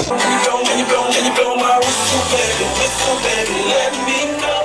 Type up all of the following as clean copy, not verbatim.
Can you blow my whistle, baby, let me know.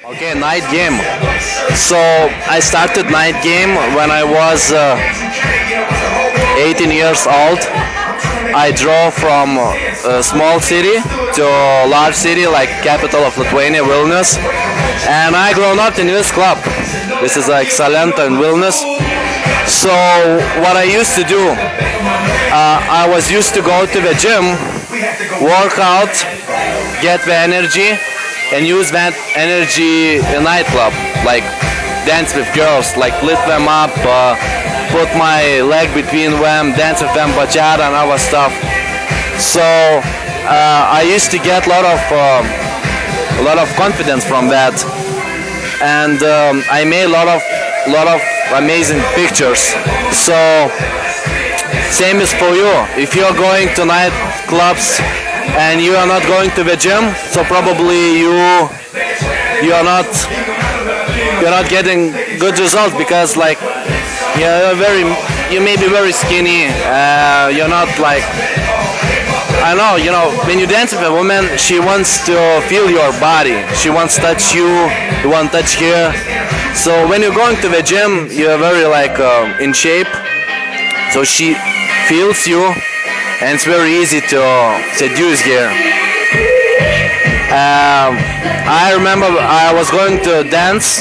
Okay, night game. So I started night game when I was 18 years old. I drove from a small city to a large city like capital of Lithuania, Vilnius. And I grown up in this club. This is excellent in Vilnius. So what I used to do, I was used to go to the gym, work out, get the energy, and use that energy in nightclub, like dance with girls, like lift them up, put my leg between them, dance with them, bachata and other stuff. So I used to get a lot of confidence from that, and I made a lot of amazing pictures. So same is for you. If you're going to nightclubs and you are not going to the gym, so probably you're not getting good results, because like you may be very skinny. You're not like, I know, when you dance with a woman, she wants to feel your body. She wants to touch you. You want to touch her. So when you're going to the gym, you're very like in shape. So she feels you, and it's very easy to seduce her. I remember I was going to dance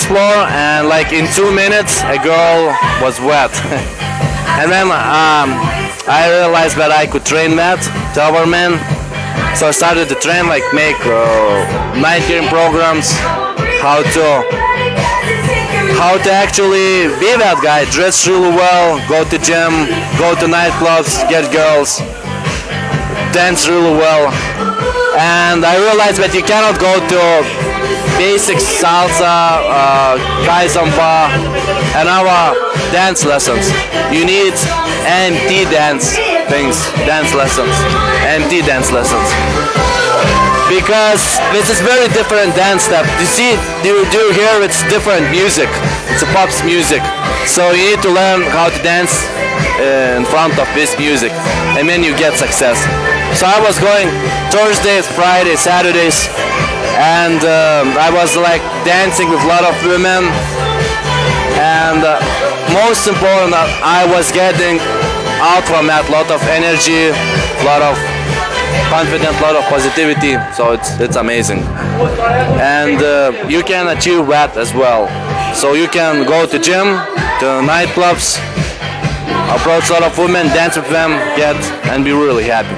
floor, and like in 2 minutes a girl was wet. And then I realized that I could train that to our men. So I started to train, like make night game programs, how to actually be that guy, dress really well, go to gym, go to nightclubs, get girls, dance really well. And I realized that you cannot go to basic salsa, kai samba, and our dance lessons. You need AMT dance lessons, because this is very different dance step. You see, you hear it's different music. It's a pop's music. So you need to learn how to dance in front of this music, and then you get success. So I was going Thursdays, Fridays, Saturdays, and I was like dancing with a lot of women. And most important, I was getting out from that a lot of energy, a lot of confidence, a lot of positivity. So it's amazing, and you can achieve that as well. So you can go to gym, to nightclubs, approach a lot of women, dance with them, and be really happy.